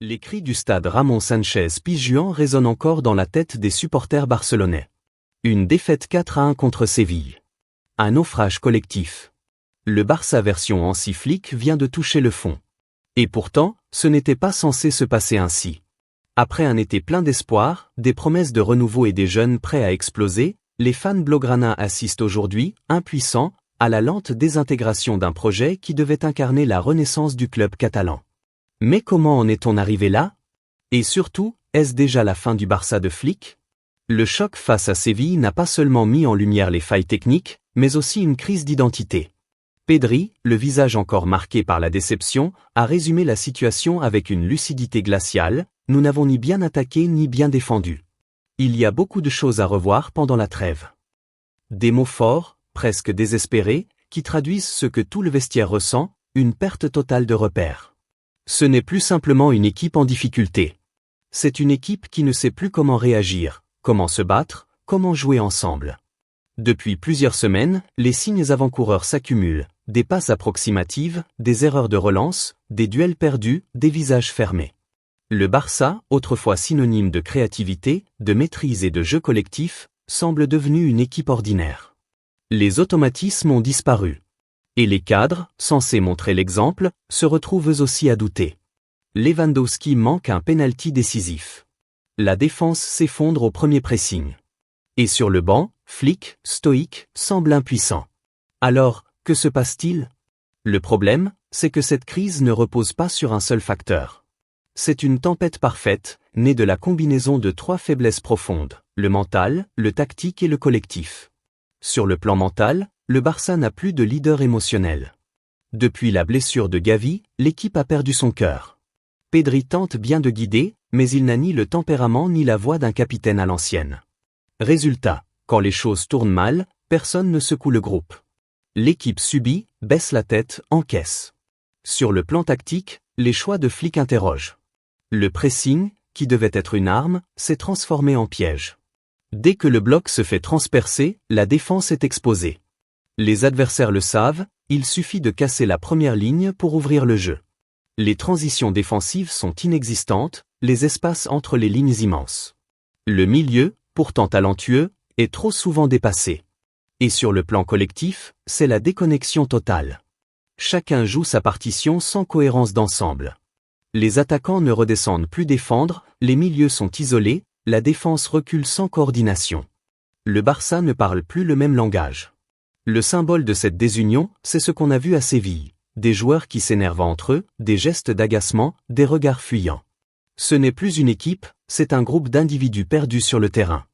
Les cris du stade Ramon Sánchez-Pizjuán résonnent encore dans la tête des supporters barcelonais. Une défaite 4-1 contre Séville. Un naufrage collectif. Le Barça version Hansi Flick vient de toucher le fond. Et pourtant, ce n'était pas censé se passer ainsi. Après un été plein d'espoir, des promesses de renouveau et des jeunes prêts à exploser, les fans blaugrana assistent aujourd'hui, impuissants, à la lente désintégration d'un projet qui devait incarner la renaissance du club catalan. Mais comment en est-on arrivé là? Et surtout, est-ce déjà la fin du Barça de Flick? Le choc face à Séville n'a pas seulement mis en lumière les failles techniques, mais aussi une crise d'identité. Pedri, le visage encore marqué par la déception, a résumé la situation avec une lucidité glaciale: nous n'avons ni bien attaqué ni bien défendu. Il y a beaucoup de choses à revoir pendant la trêve. Des mots forts, presque désespérés, qui traduisent ce que tout le vestiaire ressent, une perte totale de repères. Ce n'est plus simplement une équipe en difficulté. C'est une équipe qui ne sait plus comment réagir, comment se battre, comment jouer ensemble. Depuis plusieurs semaines, les signes avant-coureurs s'accumulent, des passes approximatives, des erreurs de relance, des duels perdus, des visages fermés. Le Barça, autrefois synonyme de créativité, de maîtrise et de jeu collectif, semble devenu une équipe ordinaire. Les automatismes ont disparu. Et les cadres, censés montrer l'exemple, se retrouvent eux aussi à douter. Lewandowski manque un penalty décisif. La défense s'effondre au premier pressing. Et sur le banc, Flick, stoïque, semble impuissant. Alors, que se passe-t-il? Le problème, c'est que cette crise ne repose pas sur un seul facteur. C'est une tempête parfaite, née de la combinaison de trois faiblesses profondes: le mental, le tactique et le collectif. Sur le plan mental, le Barça n'a plus de leader émotionnel. Depuis la blessure de Gavi, l'équipe a perdu son cœur. Pedri tente bien de guider, mais il n'a ni le tempérament ni la voix d'un capitaine à l'ancienne. Résultat, quand les choses tournent mal, personne ne secoue le groupe. L'équipe subit, baisse la tête, encaisse. Sur le plan tactique, les choix de Flick interrogent. Le pressing, qui devait être une arme, s'est transformé en piège. Dès que le bloc se fait transpercer, la défense est exposée. Les adversaires le savent, il suffit de casser la première ligne pour ouvrir le jeu. Les transitions défensives sont inexistantes, les espaces entre les lignes immenses. Le milieu, pourtant talentueux, est trop souvent dépassé. Et sur le plan collectif, c'est la déconnexion totale. Chacun joue sa partition sans cohérence d'ensemble. Les attaquants ne redescendent plus défendre, les milieux sont isolés, la défense recule sans coordination. Le Barça ne parle plus le même langage. Le symbole de cette désunion, c'est ce qu'on a vu à Séville. Des joueurs qui s'énervent entre eux, des gestes d'agacement, des regards fuyants. Ce n'est plus une équipe, c'est un groupe d'individus perdus sur le terrain.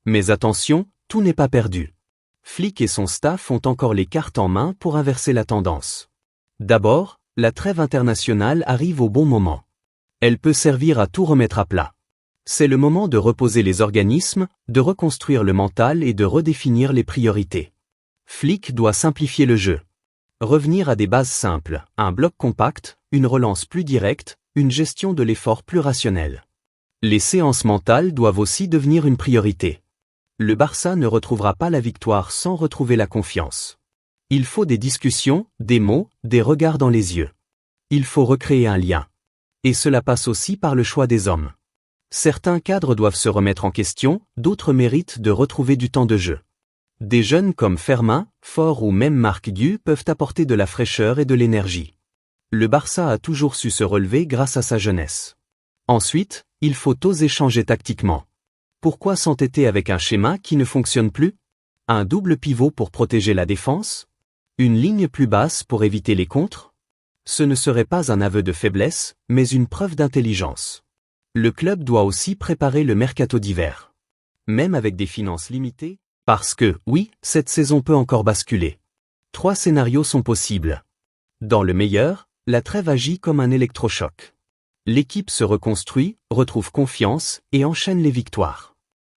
Mais attention, tout n'est pas perdu. Flick et son staff ont encore les cartes en main pour inverser la tendance. D'abord, la trêve internationale arrive au bon moment. Elle peut servir à tout remettre à plat. C'est le moment de reposer les organismes, de reconstruire le mental et de redéfinir les priorités. Flick doit simplifier le jeu. Revenir à des bases simples, un bloc compact, une relance plus directe, une gestion de l'effort plus rationnelle. Les séances mentales doivent aussi devenir une priorité. Le Barça ne retrouvera pas la victoire sans retrouver la confiance. Il faut des discussions, des mots, des regards dans les yeux. Il faut recréer un lien. Et cela passe aussi par le choix des hommes. Certains cadres doivent se remettre en question, d'autres méritent de retrouver du temps de jeu. Des jeunes comme Fermin, Faure ou même Marc Gu peuvent apporter de la fraîcheur et de l'énergie. Le Barça a toujours su se relever grâce à sa jeunesse. Ensuite, il faut oser changer tactiquement. Pourquoi s'entêter avec un schéma qui ne fonctionne plus? Un double pivot pour protéger la défense? Une ligne plus basse pour éviter les contres? Ce ne serait pas un aveu de faiblesse, mais une preuve d'intelligence. Le club doit aussi préparer le mercato d'hiver. Même avec des finances limitées, parce que, oui, cette saison peut encore basculer. 3 scénarios sont possibles. Dans le meilleur, la trêve agit comme un électrochoc. L'équipe se reconstruit, retrouve confiance et enchaîne les victoires.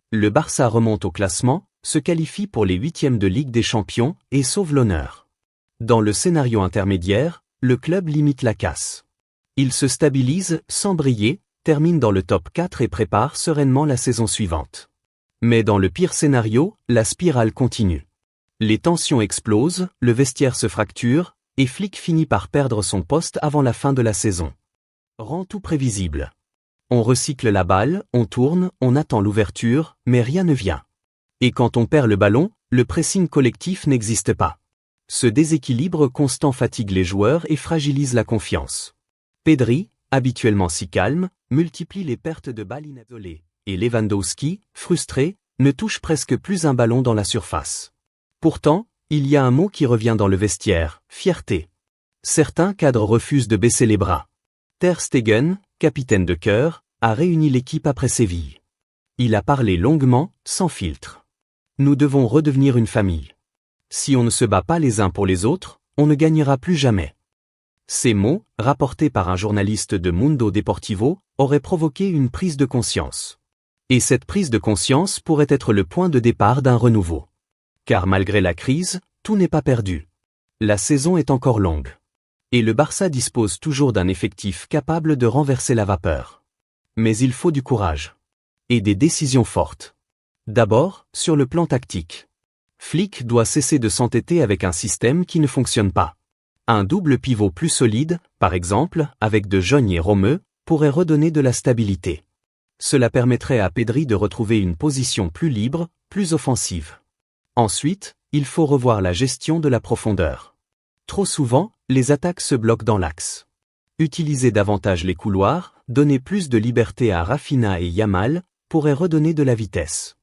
Le Barça remonte au classement, se qualifie pour les 8e de Ligue des Champions et sauve l'honneur. Dans le scénario intermédiaire, le club limite la casse. Il se stabilise sans briller, termine dans le top 4 et prépare sereinement la saison suivante. Mais dans le pire scénario, la spirale continue. Les tensions explosent, le vestiaire se fracture, et Flick finit par perdre son poste avant la fin de la saison. rend tout prévisible. On recycle la balle, on tourne, on attend l'ouverture, mais rien ne vient. Et quand on perd le ballon, le pressing collectif n'existe pas. Ce déséquilibre constant fatigue les joueurs et fragilise la confiance. Pedri, habituellement si calme, multiplie les pertes de balles isolées, et Lewandowski, frustré, ne touche presque plus un ballon dans la surface. Pourtant, il y a un mot qui revient dans le vestiaire, fierté. Certains cadres refusent de baisser les bras. Ter Stegen, capitaine de cœur, a réuni l'équipe après Séville. Il a parlé longuement, sans filtre. Nous devons redevenir une famille. Si on ne se bat pas les uns pour les autres, on ne gagnera plus jamais. Ces mots, rapportés par un journaliste de Mundo Deportivo, auraient provoqué une prise de conscience. Et cette prise de conscience pourrait être le point de départ d'un renouveau. Car malgré la crise, tout n'est pas perdu. La saison est encore longue. Et le Barça dispose toujours d'un effectif capable de renverser la vapeur. Mais il faut du courage. Et des décisions fortes. D'abord, sur le plan tactique. Flick doit cesser de s'entêter avec un système qui ne fonctionne pas. Un double pivot plus solide, par exemple, avec De Jong et Romeu, pourrait redonner de la stabilité. Cela permettrait à Pedri de retrouver une position plus libre, plus offensive. Ensuite, il faut revoir la gestion de la profondeur. Trop souvent, les attaques se bloquent dans l'axe. Utiliser davantage les couloirs, donner plus de liberté à Rafinha et Yamal, pourrait redonner de la vitesse.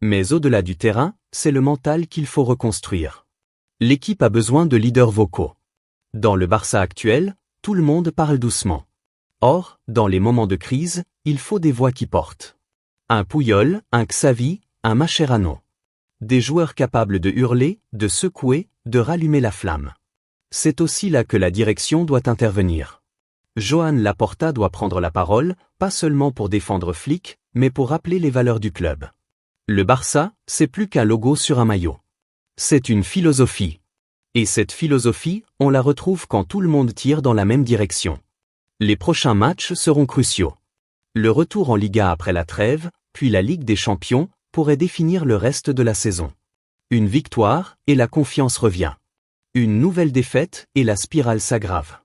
Mais au-delà du terrain, c'est le mental qu'il faut reconstruire. L'équipe a besoin de leaders vocaux. Dans le Barça actuel, tout le monde parle doucement. Or, dans les moments de crise, il faut des voix qui portent. Un Puyol, un Xavi, un Mascherano. Des joueurs capables de hurler, de secouer, de rallumer la flamme. C'est aussi là que la direction doit intervenir. Joan Laporta doit prendre la parole, pas seulement pour défendre Flick, mais pour rappeler les valeurs du club. Le Barça, c'est plus qu'un logo sur un maillot. C'est une philosophie. Et cette philosophie, on la retrouve quand tout le monde tire dans la même direction. Les prochains matchs seront cruciaux. Le retour en Liga après la trêve, puis la Ligue des Champions, pourrait définir le reste de la saison. Une victoire, et la confiance revient. Une nouvelle défaite, et la spirale s'aggrave.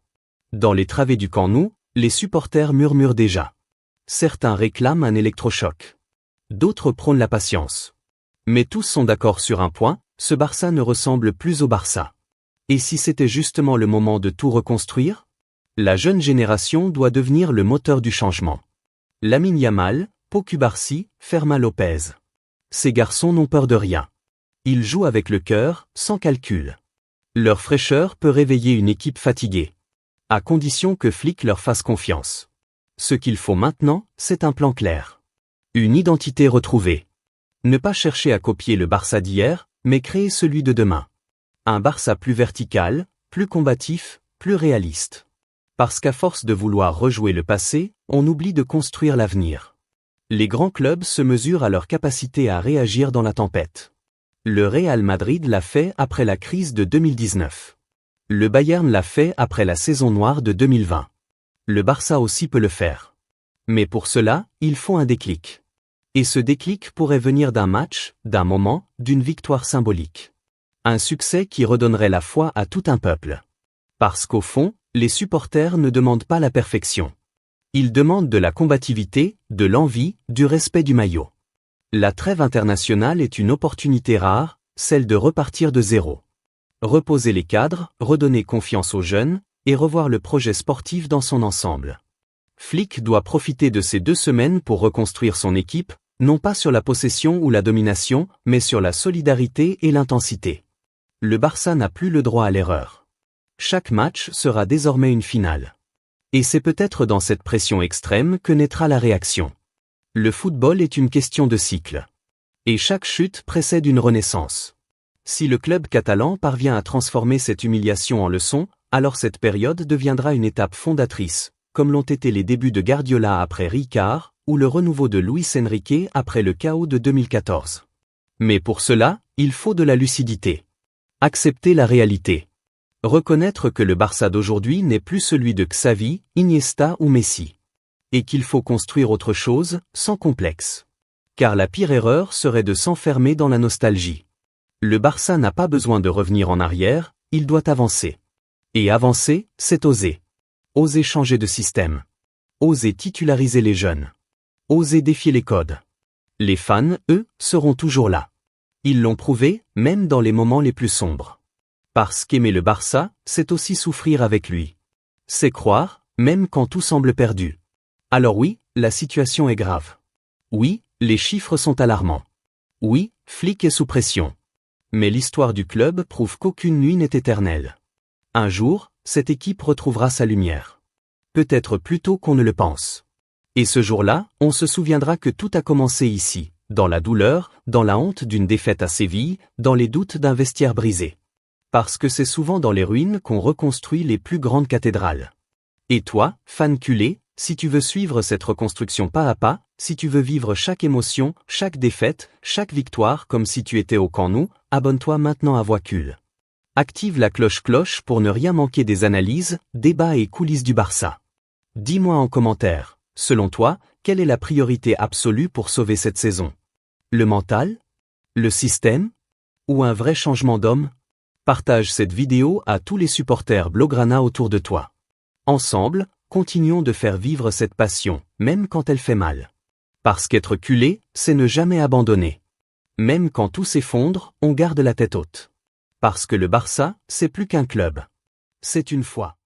Dans les travées du Camp Nou, les supporters murmurent déjà. Certains réclament un électrochoc. D'autres prônent la patience. Mais tous sont d'accord sur un point, ce Barça ne ressemble plus au Barça. Et si c'était justement le moment de tout reconstruire? La jeune génération doit devenir le moteur du changement. Lamine Yamal, Pau Cubarsí, Fermin Lopez. Ces garçons n'ont peur de rien. Ils jouent avec le cœur, sans calcul. Leur fraîcheur peut réveiller une équipe fatiguée. À condition que Flick leur fasse confiance. Ce qu'il faut maintenant, c'est un plan clair. Une identité retrouvée. Ne pas chercher à copier le Barça d'hier, mais créer celui de demain. Un Barça plus vertical, plus combatif, plus réaliste. Parce qu'à force de vouloir rejouer le passé, on oublie de construire l'avenir. Les grands clubs se mesurent à leur capacité à réagir dans la tempête. Le Real Madrid l'a fait après la crise de 2019. Le Bayern l'a fait après la saison noire de 2020. Le Barça aussi peut le faire. Mais pour cela, il faut un déclic. Et ce déclic pourrait venir d'un match, d'un moment, d'une victoire symbolique. Un succès qui redonnerait la foi à tout un peuple. Parce qu'au fond, les supporters ne demandent pas la perfection. Ils demandent de la combativité, de l'envie, du respect du maillot. La trêve internationale est une opportunité rare, celle de repartir de zéro. Reposer les cadres, redonner confiance aux jeunes, et revoir le projet sportif dans son ensemble. Flick doit profiter de ces 2 semaines pour reconstruire son équipe, non pas sur la possession ou la domination, mais sur la solidarité et l'intensité. Le Barça n'a plus le droit à l'erreur. Chaque match sera désormais une finale. Et c'est peut-être dans cette pression extrême que naîtra la réaction. Le football est une question de cycle. Et chaque chute précède une renaissance. Si le club catalan parvient à transformer cette humiliation en leçon, alors cette période deviendra une étape fondatrice, comme l'ont été les débuts de Guardiola après Ricard, ou le renouveau de Luis Enrique après le chaos de 2014. Mais pour cela, il faut de la lucidité. Accepter la réalité. Reconnaître que le Barça d'aujourd'hui n'est plus celui de Xavi, Iniesta ou Messi. Et qu'il faut construire autre chose, sans complexe. Car la pire erreur serait de s'enfermer dans la nostalgie. Le Barça n'a pas besoin de revenir en arrière, il doit avancer. Et avancer, c'est oser. Oser changer de système. Osez titulariser les jeunes. Osez défier les codes. Les fans, eux, seront toujours là. Ils l'ont prouvé, même dans les moments les plus sombres. Parce qu'aimer le Barça, c'est aussi souffrir avec lui. C'est croire, même quand tout semble perdu. Alors oui, la situation est grave. Oui, les chiffres sont alarmants. Oui, Flick est sous pression. Mais l'histoire du club prouve qu'aucune nuit n'est éternelle. Un jour, cette équipe retrouvera sa lumière. Peut-être plus tôt qu'on ne le pense. Et ce jour-là, on se souviendra que tout a commencé ici, dans la douleur, dans la honte d'une défaite à Séville, dans les doutes d'un vestiaire brisé. Parce que c'est souvent dans les ruines qu'on reconstruit les plus grandes cathédrales. Et toi, fan culé, si tu veux suivre cette reconstruction pas à pas, si tu veux vivre chaque émotion, chaque défaite, chaque victoire comme si tu étais au Camp Nou, abonne-toi maintenant à Voix-Cul. Active la cloche pour ne rien manquer des analyses, débats et coulisses du Barça. Dis-moi en commentaire, selon toi, quelle est la priorité absolue pour sauver cette saison? Le mental? Le système? Ou un vrai changement d'homme? Partage cette vidéo à tous les supporters Blaugrana autour de toi. Ensemble, continuons de faire vivre cette passion, même quand elle fait mal. Parce qu'être culé, c'est ne jamais abandonner. Même quand tout s'effondre, on garde la tête haute. Parce que le Barça, c'est plus qu'un club. C'est une foi.